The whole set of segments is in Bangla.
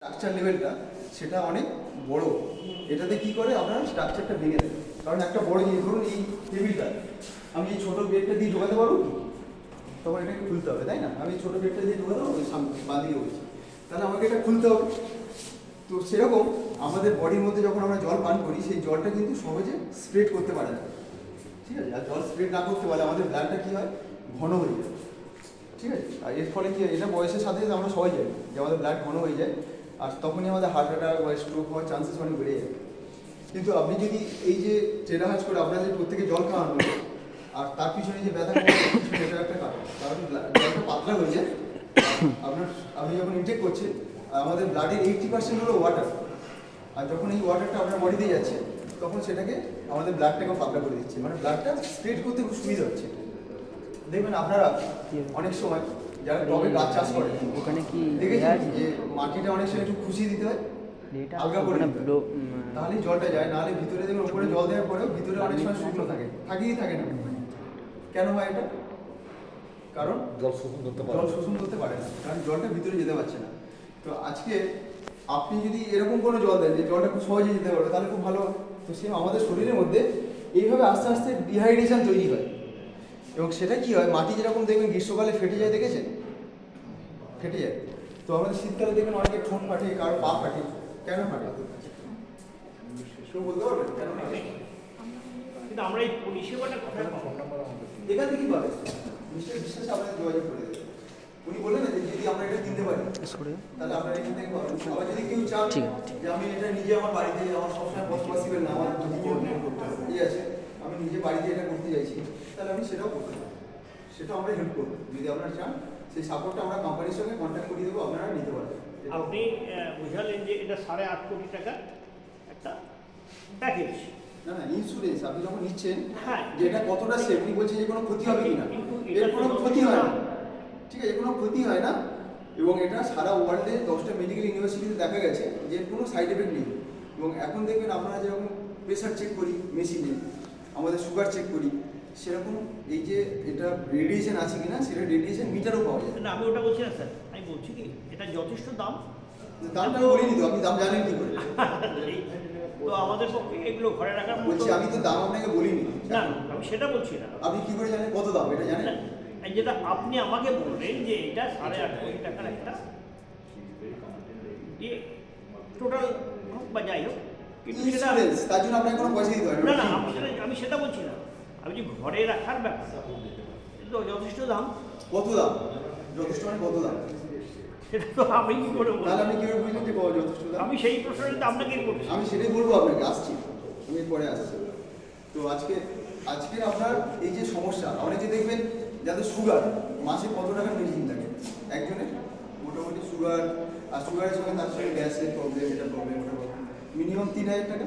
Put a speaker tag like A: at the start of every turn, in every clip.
A: স্ট্রাকচার লেভেলটা সেটা অনেক বড়। এটাতে কি করে আপনার স্ট্রাকচারটা ভেঙে দেয়। কারণ একটা বড় জিনিস ধরুন এই টেবিলটা আমি এই ছোটো বেডটা দিয়ে ঢোকাতে পারবো কি? তখন এটাকে খুলতে হবে, তাই না? আমি ছোটো বেডটা দিয়ে ঢোকাতে পারবো, সামনে বাঁধিয়ে বলছি, তাহলে আমাকে এটা খুলতে হবে। তো সেরকম আমাদের বডির মধ্যে যখন আমরা জল পান করি সেই জলটা কিন্তু সহজে স্প্রেড করতে পারে না, ঠিক আছে? আর জল স্প্রেড না করতে পারলে আমাদের ব্লাডটা কী হয়, ঘন হয়ে যায়, ঠিক আছে? আর এর ফলে কি হয়, এটা বয়সের সাথে সাথে আমরা সবাই জানি যে আমাদের ব্লাড ঘন হয়ে যায়, আর তখনই আমাদের হার্ট অ্যাটাক বা স্ট্রোক হওয়ার চান্সেস অনেক বেড়ে যায়। কিন্তু আপনি যদি এই যে টেরাহাজ করে আপনার যে প্রত্যেকে জল খাওয়ানো আর তার পিছনে যে ব্যথা পিছনে এটা একটা কারণ জলটা পাতলা হয়ে যায়। আপনি যখন ইনটেক করছেন আমাদের ব্লাডের 80% হলো ওয়াটার, আর যখন এই ওয়াটারটা আপনার বডিতে যাচ্ছে তখন সেটাকে আমাদের ব্লাডটাকে পাতলা করে দিচ্ছে, মানে ব্লাডটা স্প্রেড করতে খুব সুবিধা হচ্ছে। দেখবেন আপনারা অনেক সময় যারা টবে গাছ চাষ করে
B: ওখানে কি
A: দেখেছেন যে মাটিটা অনেক সময় একটু খুশিয়ে দিতে হয়, হালকা করে তাহলেই জলটা যায়, নাহলে ভিতরে দেখবেন উপরে জল দেওয়ার পরেও ভিতরে অনেক সময় শুকনো থাকে, থাকে না। কেন হয় এটা? কারণ জল শোষণ করতে পারে না, কারণ জলটা ভিতরে যেতে পারছে না। তো আজকে আপনি যদি এরকম কোনো জল দেন যে জলটা খুব সহজে যেতে পারবে তাহলে খুব ভালো। তো সে আমাদের শরীরের মধ্যে এইভাবে আস্তে আস্তে ডিহাইড্রেশন তৈরি হয়, এবং সেটা কি হয়, মাটি যেরকম দেখবেন গ্রীষ্মকালে ফেটে যায়, দেখেছেন ফেটে যায়, তো আমাদের শীতকালে দেখবেন অনেকে ঠোঁট ফাটে, কারো পা ফাটে। কেন ফাটে বলতে পারবেন কেন ফাটে?
C: কিন্তু আমরা এই পরিষেবাটা কোথায় পাবো?
A: এখান থেকে পাবে নিশ্চয়ই, বিশ্বাস আপনাদের যোগাযোগ করে দেবে। উনি বললেন না যে যদি আমরা এটা কিনতে পারি তাহলে আপনারা এখান থেকে পাবেন। আবার যদি কেউ চান যে আমি এটা নিজে আমার বাড়িতে, আমার সবসময় পসিবল না, আমার ইয়ে আছে, আমি নিজে বাড়িতে এটা করতে চাইছি, তাহলে আমি সেটাও করতে পারি, সেটাও আমরা হেল্প করবো। যদি আপনারা চান সেই সাপোর্টটা আমরা কোম্পানির সঙ্গে কন্ট্যাক্ট করিয়ে দেবো, আপনারা নিতে পারবেন।
C: আপনি বুঝালেন যে এটা 8.5 কোটি টাকা একটা প্যাকেজ।
A: না ইন্স্যুরেন্স আপনি যখন নিচ্ছেন,
C: হ্যাঁ,
A: যে এটা কতটা সেফটি বলছে যে কোনো ক্ষতি হবে কিনা, এর কোনো ক্ষতি হয় না, ঠিক আছে? কোনো ক্ষতি হয় না, এবং এটা সারা ওয়ার্ল্ডে 10টা মেডিকেল ইউনিভার্সিটিতে দেখা গেছে যে কোনো সাইড এফেক্ট নেই। এবং এখন দেখবেন আপনারা যেরকম প্রেশার চেক করি মেশিনে, আমাদের সুগার চেক করি, সেরকম এই যে এটা রেডিয়েশন আছে কিনা সেটা রেডিয়েশন মিটারও পাওয়া যায়।
C: না আমি ওটা বলছি না স্যার, আমি বলছি কি এটা যথেষ্ট দাম।
A: দামটা আমি বলিনি তো, আপনি দাম জানেন কি করে?
C: তো আমাদের পক্ষে এগুলো ঘরে রাখার
A: বলছি আমি তো দাম আপনাকে বলিনি।
C: না আমি সেটা বলছি না।
A: আপনি কি করে জানেন কত দাম, এটা জানেন?
C: যেটা আপনি আমাকে বললেন যে এটা 8.5 কোটি টাকার একটা টোটাল হোক বা যাই হোক, কিন্তু সেটা
A: তার জন্য আপনাকে কোনো পয়সা দিতে হয়
C: না। আমি সেটা বলছি না, আমি যে ঘরে রাখার ব্যাপার তো যথেষ্ট দাম।
A: কত দাম? যথেষ্ট মানে কত দাম?
C: সেটা তো আমি কি করে বলবো?
A: তাহলে আপনি কিভাবে বুঝলেন যে যথেষ্ট দাম?
C: আমি সেই প্রশ্নটা আপনাকে করছি।
A: আমি সেটাই বলবো আপনাকে, আসছি আমি পরে আসছি। তো আজকের আপনার এই যে সমস্যা, অনেকে দেখবেন যাদের সুগার, মাসে কত টাকার মেডিসিন থাকে একজনের, মোটামুটি সুগার, আর সুগারের সঙ্গে তার সঙ্গে গ্যাসের প্রবলেম, এটা প্রবলেম, ওটা প্রবলেম, মিনিমাম 3000 টাকা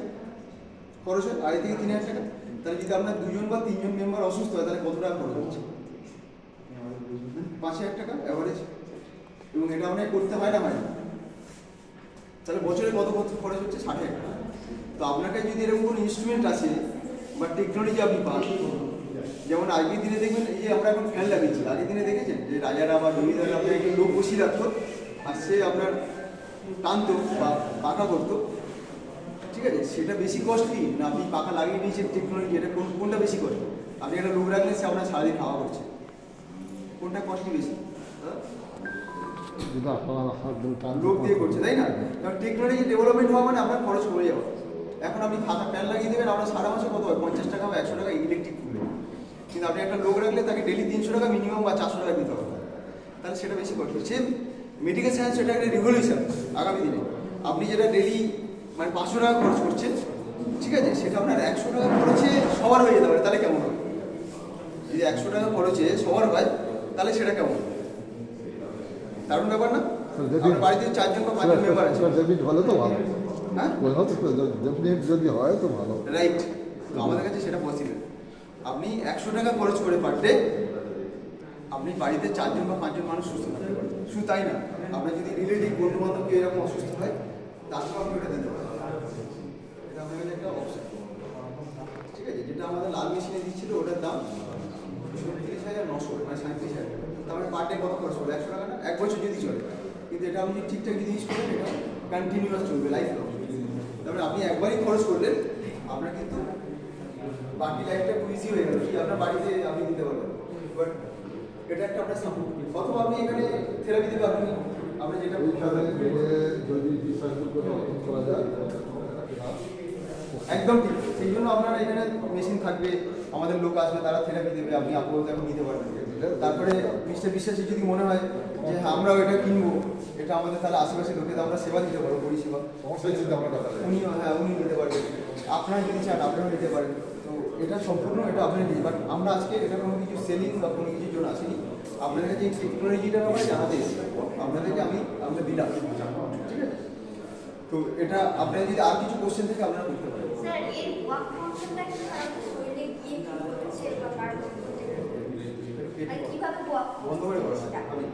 A: খরচ হয়, 2.5 থেকে 3000 টাকা। তাহলে যদি আপনার 2জন বা 3জন মেম্বার অসুস্থ হয় তাহলে কত টাকা খরচ হচ্ছে? 5000 টাকা অ্যাভারেজ। এবং এটা আপনাকে করতে হয় না, তাহলে বছরে কত খরচ হচ্ছে? 60,000 টাকা। তো আপনাকে যদি এরকম কোনো ইনস্ট্রুমেন্ট আছে বা টেকনোলজি আপনি পান, যেমন আগের দিনে দেখবেন এই যে আমরা এখন ফ্যান লাগিয়েছি, আগের দিনে দেখেছেন যে রাজারা বা জমিদাররা আপনার একটু লোক বসিয়ে রাখতো আর সে আপনার টানতো বা পাখা করতো, ঠিক আছে? সেটা বেশি কস্টলি না আপনি পাখা লাগিয়ে নিয়েছেন টেকনোলজি, এটা কোনটা বেশি কস্টলি? আপনি একটা লোক রাখলে সে আপনার সারাদিন খাওয়া করছে, কোনটা কস্টলি বেশি? লোক দিয়ে করছে, তাই না? কারণ টেকনোলজি ডেভেলপমেন্ট হওয়া মানে আপনার খরচ কমে যাবে। এখন আপনি ফাঁকা ফ্যান লাগিয়ে দেবেন, আপনার সারা মাসে কত হয়? 50 টাকা বা 100 টাকা ইলেকট্রিক ফুলবে। কিন্তু আপনি একটা লোক রাখলে তাকে ডেলি 300 টাকা মিনিমাম বা 400 টাকা দিতে হবে, তাহলে সেটা বেশি কষ্ট। সেম মেডিকেল সায়েন্স, সেটা একটা রিভলিউশন আগামী দিনে। আপনি যেটা ডেলি মানে 500 টাকা খরচ করছেন, ঠিক আছে, সেটা আপনার 100 টাকা খরচে সবার হয়ে যেতে পারে, তাহলে কেমন হবে? যদি 100 টাকা খরচে সবার হয় তাহলে সেটা কেমন? দারুণ ব্যাপার না? আপনার বাড়িতে 4জন বা 5জন মেম্বার আছে,
D: ভালো তো ভালো,
A: হ্যাঁ
D: যদি হয় তো ভালো,
A: রাইট? তো আমাদের কাছে সেটা পসিবল। আপনি 100 টাকা খরচ করে পার ডে আপনি বাড়িতে 4জন বা 5জন মানুষ সুস্থ থাকতে পারেন। শুধু তাই না, আপনার যদি রিলেটিভ বন্ধু বান্ধব কেউ এরকম অসুস্থ হয় তাকেও আপনি ওটা দিতে পারেন। এটা আমাদের কাছে একটা অপশন, ঠিক আছে? যেটা আমাদের লাল মেশিনে দিচ্ছিল ওটার দাম 37,900, মানে 37,000 টাকা। তাহলে পার ডে কত খরচ হবে? 100 টাকা না, 1 বছর যদি চলে। কিন্তু এটা আপনি ঠিকঠাক যদি ইউজ করেন এটা কন্টিনিউয়াস চলবে লাইফ লং। তারপরে আপনি একবারই খরচ করলেন, আপনার কিন্তু বাকি লাইফটা খুব ইজি হয়ে গেল, কি আপনার বাড়িতে আপনি দিতে পারবেন। বাট এটা একটা আপনার সাপোর্ট, অথবা আপনি এখানে থেরাপি দিতে পারবেন, আপনি যেটা
D: এইখানে যদি রিসার্চ করা যায়
A: একদম ঠিক। সেই জন্য আপনার এখানে মেশিন থাকবে, আমাদের লোক আসবে, তারা থেরাপি দেবে, আপনি আপাতত এখন নিতে পারবেন। তারপরে মিস্টার বিশ্বাসী যদি মনে হয় যে হ্যাঁ, আমরাও এটা কিনবো, এটা আমাদের তাহলে আশেপাশে লোকে আমরা সেবা দিতে পারবো, পরিষেবা,
D: অবশ্যই চিন্তা ভাবনা করা যায়।
A: উনি নিতে পারবেন, আপনারা যদি চান আপনারাও নিতে পারেন। তো এটা সম্পূর্ণ এটা আপনার নিয়ে, বাট আমরা আজকে এটা কোনো কিছু সেলিং বা কোনো কিছুর জন্য আসিনি, আপনাদের কাছে এই টেকনোলজিটার ব্যাপারে জানাতে এসেছি, আপনাদেরকে আমরা দিলাম, ঠিক আছে? তো এটা আপনাদের যদি আর কিছু কোশ্চেন থেকে আপনারা করতে পারেন।
B: স্যার এর ওয়াক মোশনটা কি কারণে শরীরে গিয়ে কি করছে বা কার করতে, আর কিভাবে ওয়াক
A: বন্ধ করে
B: করছে
A: করা
B: সেটা?
A: আমি